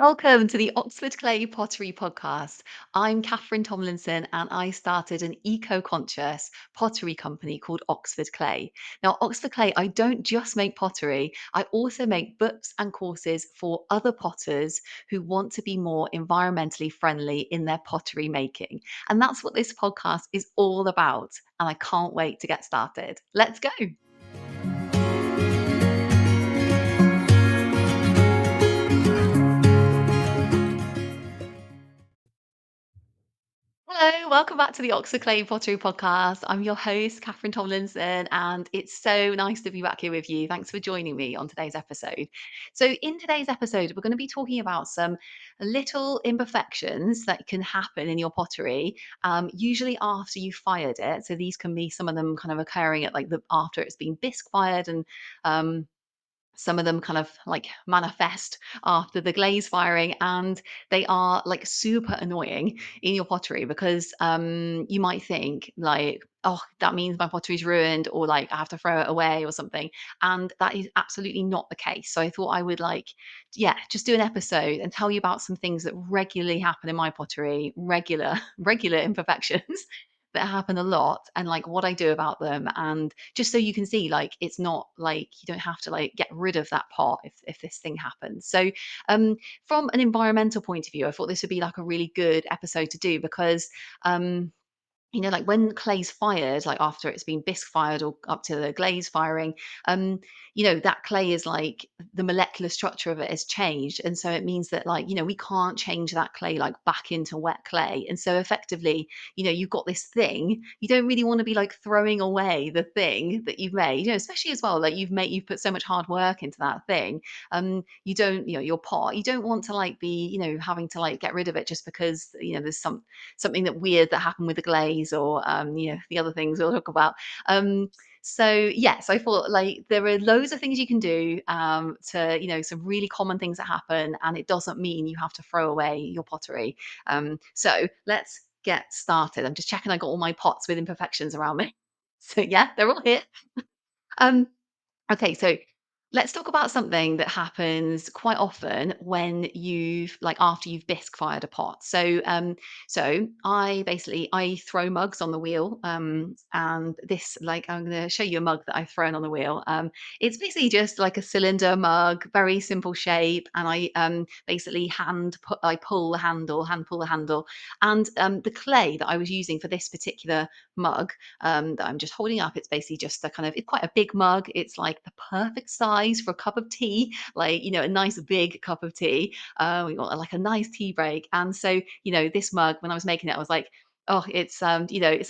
Welcome to the Oxford Clay Pottery Podcast. I'm Catherine Tomlinson and I started an eco conscious pottery company called Oxford Clay. Now, Oxford Clay, I don't just make pottery, I also make books and courses for other potters who want to be more environmentally friendly in their pottery making. And that's what this podcast is all about. And I can't wait to get started. Let's go. Hello, welcome back to the Oxford Clay Pottery Podcast. I'm your host, Catherine Tomlinson, and it's so nice to be back here with you. Thanks for joining me on today's episode. So, in today's episode, we're going to be talking about some little imperfections that can happen in your pottery, usually after you've fired it. So, these can be some of them kind of occurring at like the after it's been bisque fired and um, some of them kind of like manifest after the glaze firing, and they are like super annoying in your pottery because you might think like, oh, that means my pottery's ruined, or like I have to throw it away or something. And that is absolutely not the case. So I thought I would like, yeah, just do an episode and tell you about some things that regularly happen in my pottery, regular imperfections that happen a lot, and like what I do about them, and just so you can see like it's not like you don't have to like get rid of that pot if this thing happens. So um from an environmental point of view, I thought this would be like a really good episode to do because um like when clay's fired, like after it's been bisque fired or up to the glaze firing, um, that clay is like the molecular structure of it has changed. And so it means that like, we can't change that clay like back into wet clay. And so effectively, you've got this thing, you don't really want to be like throwing away the thing that you've made, especially as well, like you've put so much hard work into that thing. You don't, your pot, you don't want to like be, having to like get rid of it just because, there's something that weird that happened with the glaze or the other things we'll talk about. So yes, I thought like there are loads of things you can do to some really common things that happen, and it doesn't mean you have to throw away your pottery. So let's get started. I'm just checking I got all my pots with imperfections around me. So yeah, they're all here. Um, Okay, so let's talk about something that happens quite often when you've like after you've bisque fired a pot. So I throw mugs on the wheel, and this like I'm going to show you a mug that I've thrown on the wheel. It's basically just like a cylinder mug, very simple shape, and I basically I pull the handle, hand pull the handle, and the clay that I was using for this particular mug that I'm just holding up. It's basically just a kind of, it's quite a big mug. It's like the perfect size for a cup of tea, like, a nice big cup of tea. We want like a nice tea break. And so, this mug, when I was making it, I was like, oh, it's a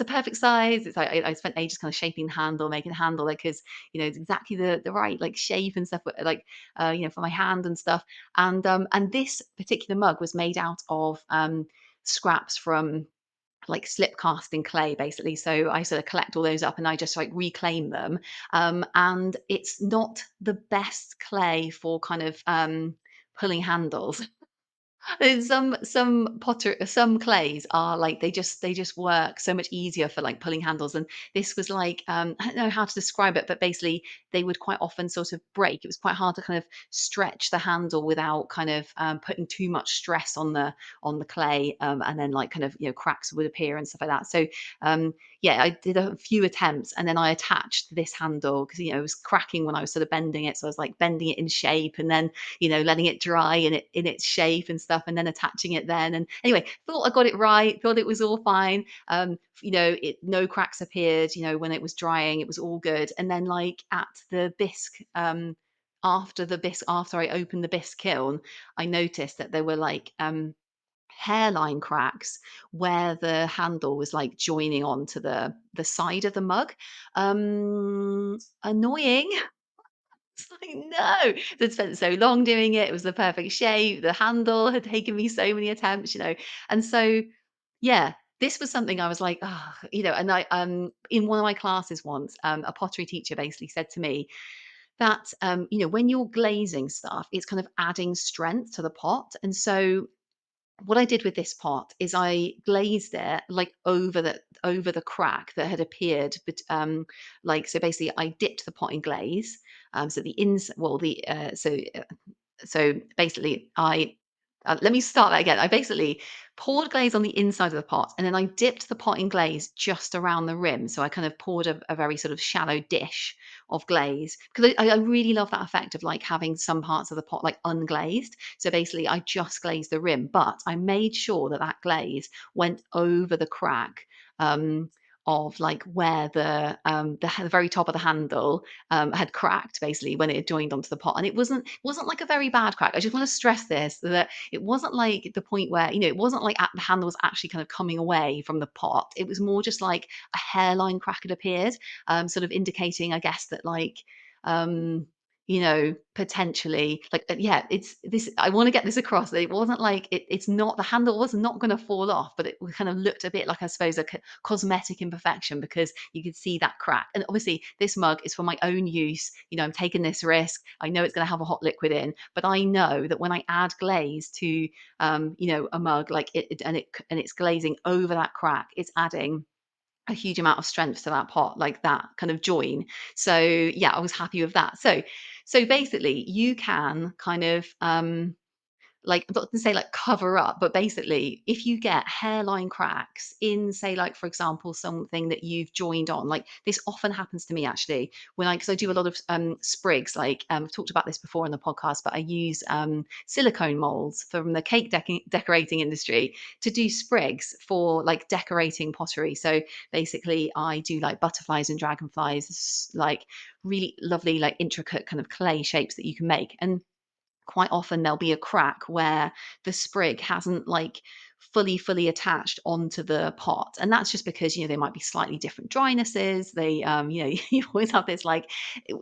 perfect size. It's like I spent ages kind of shaping the handle, making the handle like, because, it's exactly the right like shape and stuff, like, for my hand and stuff. And this particular mug was made out of scraps from like slip casting clay basically. So I sort of collect all those up and I just like reclaim them. And it's not the best clay for kind of pulling handles. There's some clays are like they just work so much easier for like pulling handles, and this was like I don't know how to describe it, but basically they would quite often sort of break. It was quite hard to kind of stretch the handle without kind of putting too much stress on the clay, and then like kind of cracks would appear and stuff like that. So yeah, I did a few attempts and then I attached this handle because it was cracking when I was sort of bending it, so I was like bending it in shape and then letting it dry in its shape and stuff, and then attaching it then. And anyway, thought I got it right, thought it was all fine. No cracks appeared, when it was drying, it was all good. And then like at the bisque, after I opened the bisque kiln, I noticed that there were like hairline cracks where the handle was like joining onto the side of the mug. Annoying. It's like, no, they'd spent so long doing it. It was the perfect shape. The handle had taken me so many attempts. And so, yeah, this was something I was like, oh, and I, in one of my classes once, a pottery teacher basically said to me that, when you're glazing stuff, it's kind of adding strength to the pot. And so what I did with this pot is I glazed it like over the crack that had appeared, but like so basically I dipped the pot in glaze. So the ins well the so basically I Let me start that again. I basically poured glaze on the inside of the pot, and then I dipped the pot in glaze just around the rim. So I kind of poured a very sort of shallow dish of glaze because I really love that effect of like having some parts of the pot like unglazed. So basically, I just glazed the rim, but I made sure that that glaze went over the crack. Of like where the very top of the handle had cracked basically when it had joined onto the pot, and it wasn't like a very bad crack. I just want to stress this that it wasn't like the point where, it wasn't like the handle was actually kind of coming away from the pot. It was more just like a hairline crack had appeared, sort of indicating, I guess, that like, potentially, like, yeah, it's this. I want to get this across. That it wasn't like it's not the handle was not going to fall off, but it kind of looked a bit like, I suppose, a cosmetic imperfection because you could see that crack. And obviously, this mug is for my own use. I'm taking this risk. I know it's going to have a hot liquid in, but I know that when I add glaze to, a mug like and it's glazing over that crack, it's adding a huge amount of strength to that pot, like that kind of join. So yeah, I was happy with that. So basically, you can kind of like, I'm not to say like cover up, but basically, if you get hairline cracks in, say, like for example, something that you've joined on, like this often happens to me actually when because I do a lot of sprigs. Like I've talked about this before in the podcast, but I use silicone molds from the cake decorating industry to do sprigs for like decorating pottery. So basically, I do like butterflies and dragonflies, like really lovely, like intricate kind of clay shapes that you can make. And quite often there'll be a crack where the sprig hasn't like fully attached onto the pot, and that's just because there might be slightly different drynesses. They you always have this like,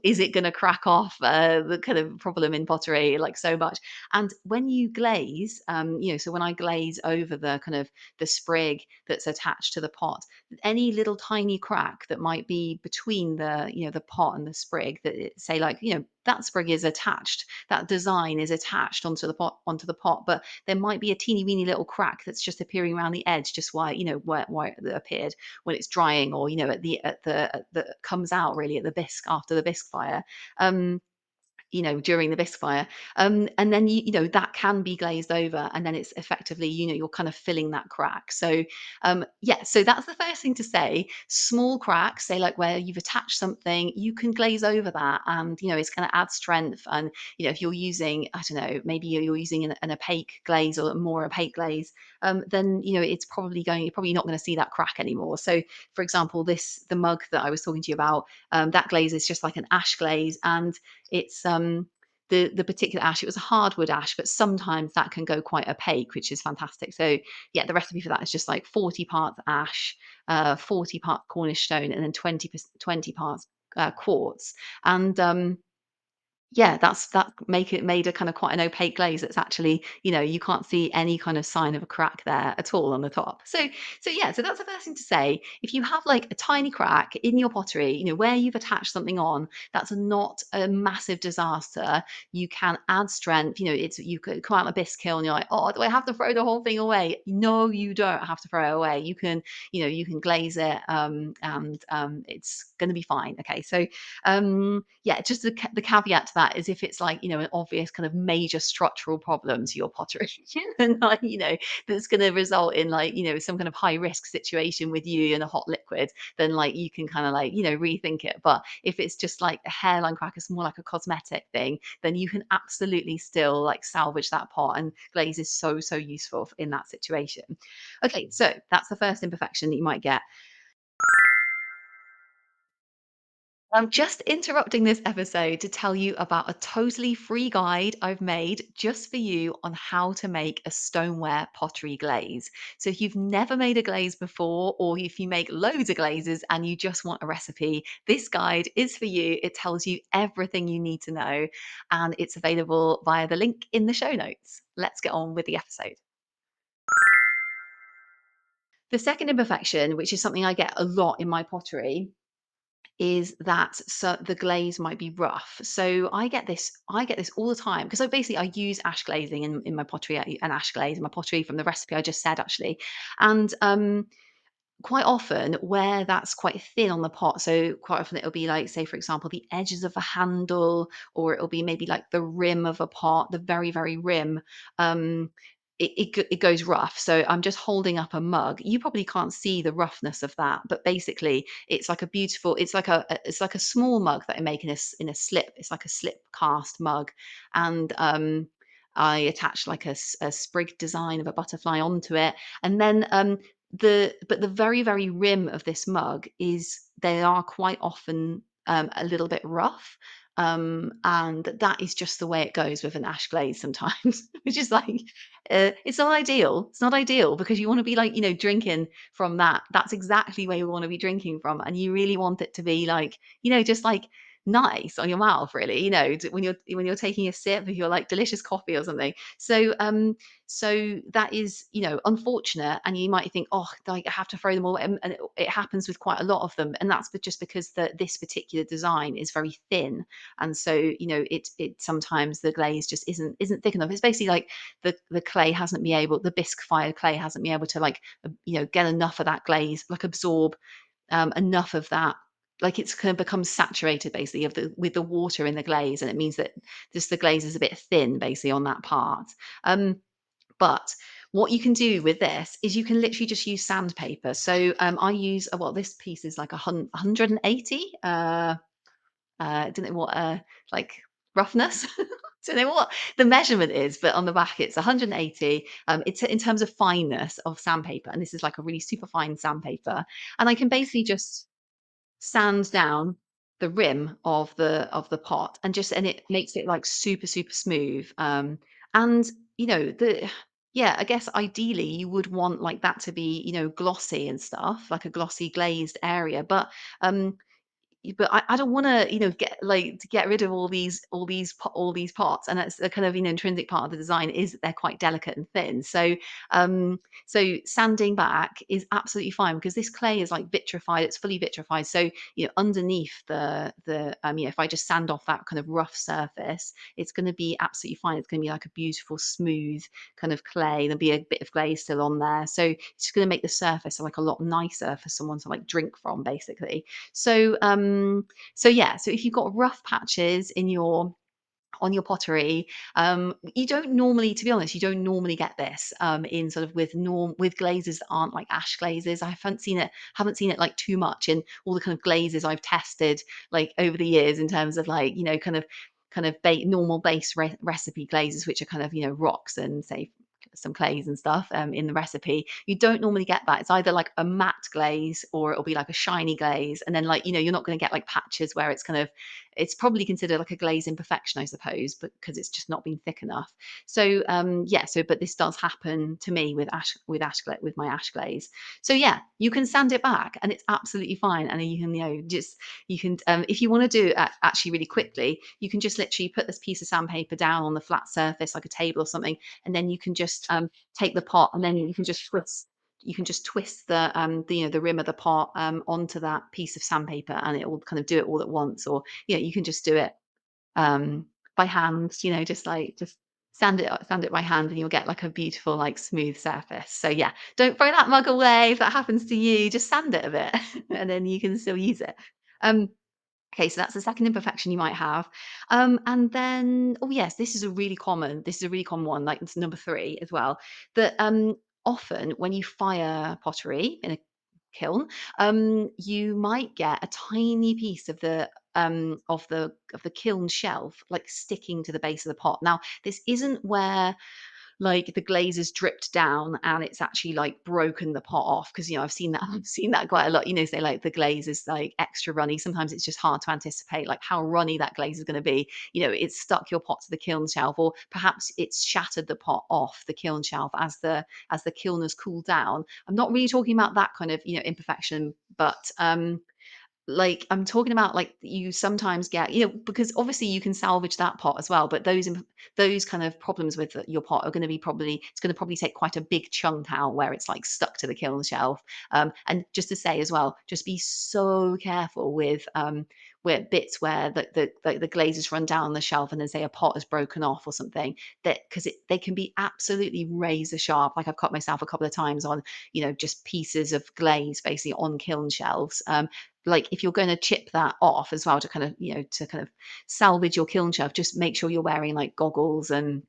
is it going to crack off, the kind of problem in pottery like so much. And when you glaze, so when I glaze over the kind of the sprig that's attached to the pot, any little tiny crack that might be between the pot and the sprig, that say like, that sprig is attached, that design is attached onto the pot, but there might be a teeny weeny little crack that's just appearing around the edge, just where it appeared when it's drying, or at the comes out really at the bisque, after the bisque fire. um during the bisque fire. And then that can be glazed over, and then it's effectively, you're kind of filling that crack. So yeah, so that's the first thing to say. Small cracks, say like where you've attached something, you can glaze over that, and it's going to add strength. And if you're using, I don't know, maybe you're using an opaque glaze or a more opaque glaze, then you're probably not going to see that crack anymore. So for example, the mug that I was talking to you about, that glaze is just like an ash glaze, and it's the particular ash, it was a hardwood ash, but sometimes that can go quite opaque, which is fantastic. So yeah, the recipe for that is just like 40 parts ash, 40 parts Cornish stone, and then 20 parts quartz. And yeah, that make it made a kind of quite an opaque glaze that's actually, you can't see any kind of sign of a crack there at all on the top. So yeah, so that's the first thing to say. If you have like a tiny crack in your pottery, where you've attached something on, that's not a massive disaster. You can add strength. You could come out of a bisque kiln and you're like, oh, do I have to throw the whole thing away? No, you don't have to throw it away. You can glaze it, and it's going to be fine. Okay, so yeah, just the caveat to that is if it's like, an obvious kind of major structural problem to your pottery, and like, that's going to result in like, some kind of high risk situation with you and a hot liquid, then like you can kind of like, rethink it. But if it's just like a hairline crack, it's more like a cosmetic thing, then you can absolutely still like salvage that pot, and glaze is so useful in that situation. Okay, so that's the first imperfection that you might get. I'm just interrupting this episode to tell you about a totally free guide I've made just for you on how to make a stoneware pottery glaze. So, if you've never made a glaze before, or if you make loads of glazes and you just want a recipe, this guide is for you. It tells you everything you need to know, and it's available via the link in the show notes. Let's get on with the episode. The second imperfection, which is something I get a lot in my pottery, is that so the glaze might be rough. So I get this all the time because I basically I use ash glazing in my pottery, an ash glaze in my pottery from the recipe I just said actually. And quite often where that's quite thin on the pot, so quite often it'll be like, say, for example, the edges of a handle, or it'll be maybe like the rim of a pot, the very, very rim. Um, it goes rough. So I'm just holding up a mug. You probably can't see the roughness of that, but basically, it's like a beautiful. It's like a small mug that I make in a slip. It's like a slip cast mug, and I attach like a sprig design of a butterfly onto it, and then the very, very rim of this mug is they are quite often, a little bit rough, and that is just the way it goes with an ash glaze sometimes, which is like, it's not ideal. It's not ideal because you wanna be like, drinking from that. That's exactly where you wanna be drinking from, and you really want it to be like, just like nice on your mouth really, when you're taking a sip of your, like, delicious coffee or something. So that is, unfortunate, and you might think, "Oh, like, I have to throw them all," and it happens with quite a lot of them, and that's just because this particular design is very thin, and so, it sometimes the glaze just isn't thick enough. It's basically like the clay hasn't been able the bisque-fired clay hasn't been able to, like, get enough of that glaze, like, absorb, enough of that, like, it's kind of becomes saturated basically of the with the water in the glaze, and it means that just the glaze is a bit thin basically on that part. But what you can do with this is you can literally just use sandpaper. So I use well, this piece is like 180. I don't know what like roughness. Don't know what the measurement is, but on the back it's 180. It's in terms of fineness of sandpaper, and this is like a really super fine sandpaper. And I can basically just sand down the rim of the pot, and it makes it like super super smooth, and the yeah, I guess ideally you would want like that to be, glossy and stuff, like a glossy glazed area, um but I don't want to, get like to get rid of all these pots, and that's a kind of, intrinsic part of the design is that they're quite delicate and thin. So sanding back is absolutely fine because this clay is like vitrified, it's fully vitrified. So underneath if I just sand off that kind of rough surface, it's going to be absolutely fine. It's going to be like a beautiful smooth kind of clay. There'll be a bit of glaze still on there, so it's going to make the surface like a lot nicer for someone to like drink from, basically. So yeah, so if you've got rough patches in your on your pottery, you don't normally, to be honest, you don't normally get this in sort of with glazes that aren't like ash glazes. I haven't seen it like too much in all the kind of glazes I've tested like over the years in terms of like normal base recipe glazes, which are kind of rocks and say some clays and stuff in the recipe. You don't normally get that. It's either like a matte glaze or it'll be like a shiny glaze, and then like you're not going to get like patches where it's probably considered like a glaze imperfection, I suppose, but because it's just not been thick enough. So yeah, but this does happen to me with with my ash glaze. So yeah, you can sand it back and it's absolutely fine, and you can just you can if you want to do it actually really quickly, you can just literally put this piece of sandpaper down on the flat surface like a table or something, and then you can just take the pot, and then you can just twist the rim of the pot onto that piece of sandpaper, and it will kind of do it all at once. Or you can just do it um, by hand, just sand it by hand, and you'll get like a beautiful like smooth surface. So yeah, don't throw that mug away if that happens to you. Just sand it a bit, and then you can still use it. Um, Okay, so that's the second imperfection you might have. And then, oh yes, this is a really common one, like it's number three as well, that often when you fire pottery in a kiln, you might get a tiny piece of the kiln shelf like sticking to the base of the pot. Now, this isn't where like the glaze is dripped down and it's actually like broken the pot off, because I've seen that I've seen that quite a lot. Say like the glaze is like extra runny. Sometimes it's just hard to anticipate like how runny that glaze is going to be. It's stuck your pot to the kiln shelf, or perhaps it's shattered the pot off the kiln shelf as the kiln has cooled down. I'm not really talking about that kind of imperfection, but like, I'm talking about, like, you sometimes get, because obviously you can salvage that pot as well, but those kind of problems with your pot are gonna be probably it's gonna probably take quite a big chunk out where it's, like, stuck to the kiln shelf. And just to say as well, just be so careful with, where bits where the glaze has run down the shelf and then say a pot has broken off or something, that 'cause they can be absolutely razor sharp. Like, I've cut myself a couple of times on, just pieces of glaze basically on kiln shelves. Like, if you're gonna chip that off as well to kind of, to kind of salvage your kiln shelf, just make sure you're wearing, like, goggles. And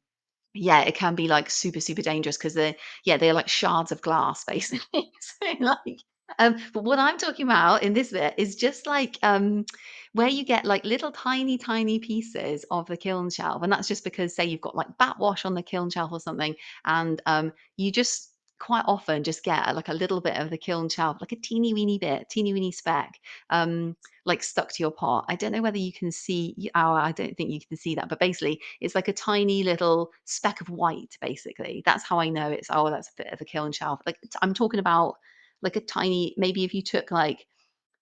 yeah, it can be, like, super, super dangerous because they're like shards of glass basically. So, like, but what I'm talking about in this bit is just like, where you get, like, little tiny, tiny pieces of the kiln shelf, and that's just because, say, you've got, like, backwash on the kiln shelf or something, and, you just quite often just get, like, a little bit of the kiln shelf, like a teeny weeny bit, teeny weeny speck, um, like, stuck to your pot. I don't know whether you can see, I don't think you can see that, but basically it's like a tiny little speck of white, basically. That's how I know it's, oh, that's a bit of the kiln shelf. Like, I'm talking about, like, a tiny, maybe if you took, like,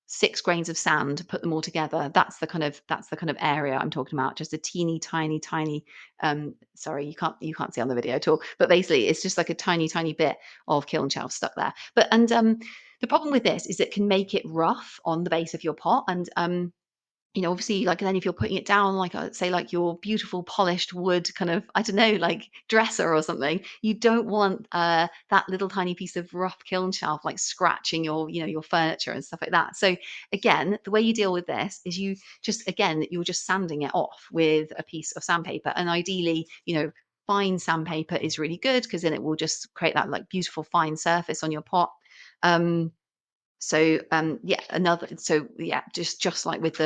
6 grains of sand, put them all together, that's the kind of area I'm talking about. Just a teeny tiny, tiny, sorry, you can't see on the video at all, but basically it's just like a tiny, tiny bit of kiln shelf stuck there. The problem with this is it can make it rough on the base of your pot. And obviously, like, then if you're putting it down, like, say, like, your beautiful polished wood kind of, I don't know, like, dresser or something, you don't want, that little tiny piece of rough kiln shelf, like, scratching your furniture and stuff like that. So again, the way you deal with this is you're just sanding it off with a piece of sandpaper, and ideally, fine sandpaper is really good because then it will just create that, like, beautiful fine surface on your pot. Um, just like with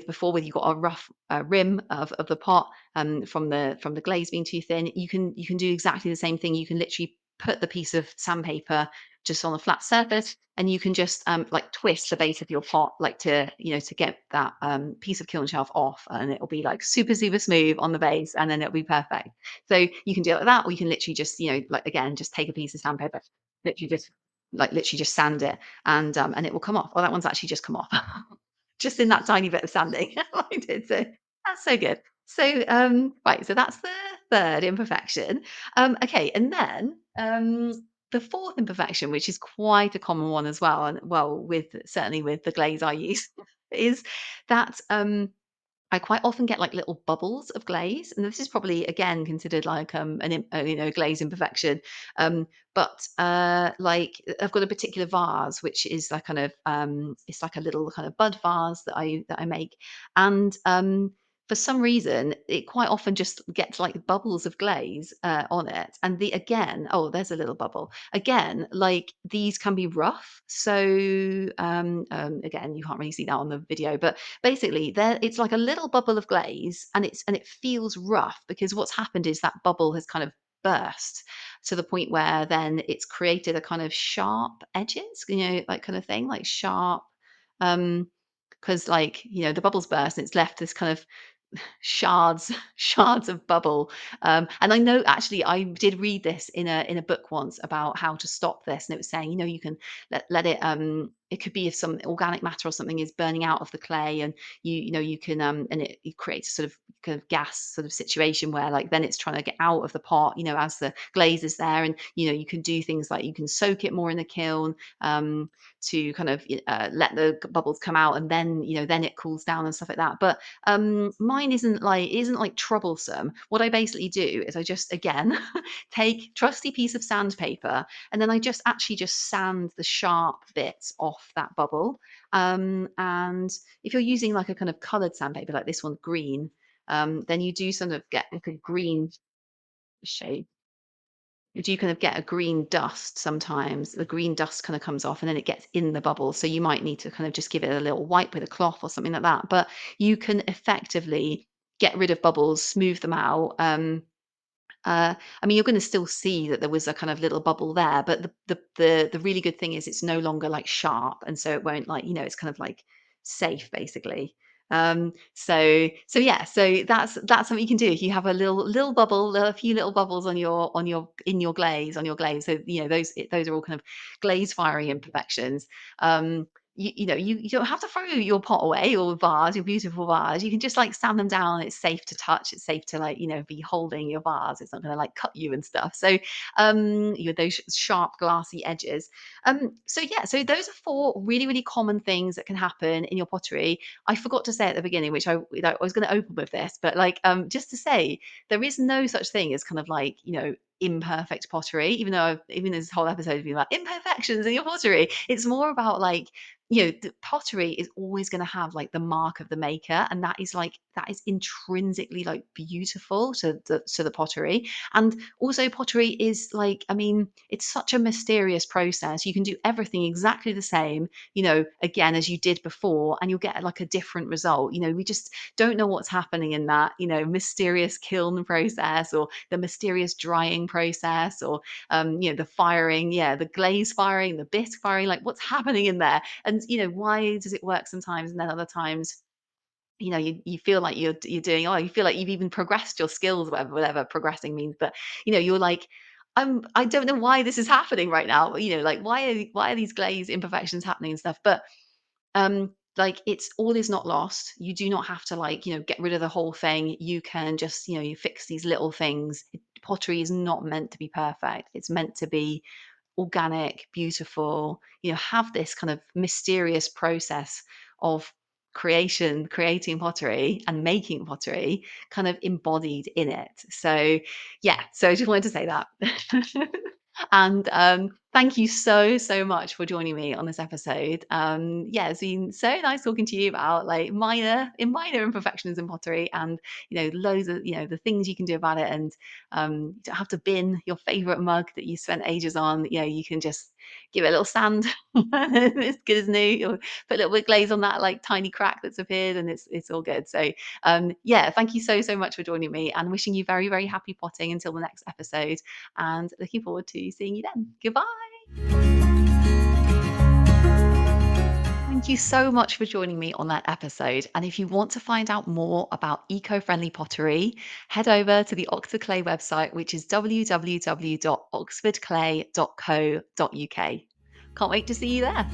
before, where you got a rough, rim of the pot, from the glaze being too thin, you can do exactly the same thing. You can literally put the piece of sandpaper just on a flat surface, and you can just, like, twist the base of your pot, like, to get that, piece of kiln shelf off, and it'll be, like, super, super smooth on the base, and then it'll be perfect. So you can do it like that, or you can literally just, like, again, just take a piece of sandpaper, literally just literally just sand it, and it will come off. Oh, that one's actually just come off. Just in that tiny bit of sanding I did. So that's so good. So, right, so that's the third imperfection. Okay, and then, the fourth imperfection, which is quite a common one as well, and well, certainly with the glaze I use, is that, I quite often get, like, little bubbles of glaze, and this is probably, again, considered like, glaze imperfection. Like, I've got a particular vase which is like kind of, it's like a little kind of bud vase that I make, and, for some reason it quite often just gets, like, bubbles of glaze, on it, and oh, there's a little bubble. Again, like, these can be rough, so, again, you can't really see that on the video, but basically there it's like a little bubble of glaze, and it feels rough because what's happened is that bubble has kind of burst to the point where then it's created a kind of sharp edges, like, kind of thing, like sharp, um because, like, the bubbles burst and it's left this kind of shards shards of bubble. And I know, actually, I did read this in a book once about how to stop this, and it was saying, you can let it, it could be if some organic matter or something is burning out of the clay, and you can, and it creates a sort of kind of gas sort of situation where, like, then it's trying to get out of the pot, as the glaze is there. And you can do things like you can soak it more in the kiln, to kind of, let the bubbles come out, and then it cools down and stuff like that. But, mine isn't like troublesome. What I basically do is I just, again, take trusty piece of sandpaper, and then I just actually just sand the sharp bits off that bubble. And if you're using, like, a kind of coloured sandpaper, like this one's green, then you do sort of get like a green shade. You do kind of get a green dust sometimes. The green dust kind of comes off, and then it gets in the bubble. So you might need to kind of just give it a little wipe with a cloth or something like that. But you can effectively get rid of bubbles, smooth them out. I mean, you're going to still see that there was a kind of little bubble there, but the really good thing is it's no longer, like, sharp, and so it won't, like, it's kind of like safe, basically. So yeah, so that's something you can do if you have a little bubble, a few little bubbles on your glaze. So those are all kind of glaze firing imperfections. you don't have to throw your pot away or vase, your beautiful vase. You can just like sand them down. It's safe to touch. It's safe to like, be holding your vase. It's not going to like cut you and stuff. So, those sharp glassy edges. So yeah, so those are four really, really common things that can happen in your pottery. I forgot to say at the beginning, which I was going to open with this, but like, just to say, there is no such thing as kind of like, imperfect pottery, even though even this whole episode has been about imperfections in your pottery. It's more about like, the pottery is always going to have like the mark of the maker, and that is intrinsically like beautiful to the pottery. And also, pottery is like, I mean, it's such a mysterious process. You can do everything exactly the same, again as you did before, and you'll get like a different result. We just don't know what's happening in that, mysterious kiln process, or the mysterious drying process, or the firing, yeah, the glaze firing, the bisque firing, like what's happening in there. And why does it work sometimes and then other times, you feel like you're doing, oh, you feel like you've even progressed your skills, whatever progressing means. But you're like, I don't know why this is happening right now. Like why are these glaze imperfections happening and stuff. But like, it's all is not lost. You do not have to like, get rid of the whole thing. You can just, you fix these little things. Pottery is not meant to be perfect. It's meant to be organic, beautiful, have this kind of mysterious process of creating pottery and making pottery kind of embodied in it. So, yeah, so I just wanted to say that. And thank you so, so much for joining me on this episode. Yeah, it's been so nice talking to you about like minor imperfections in pottery, and loads of the things you can do about it. And you don't have to bin your favorite mug that you spent ages on. You can just give it a little sand. It's good as new. Or put a little bit of glaze on that like tiny crack that's appeared, and it's all good. So yeah, thank you so, so much for joining me, and wishing you very, very happy potting until the next episode, and looking forward to seeing you then. Goodbye. Thank you so much for joining me on that episode. And if you want to find out more about eco-friendly pottery, head over to the Oxford Clay website, which is www.oxfordclay.co.uk. Can't wait to see you there.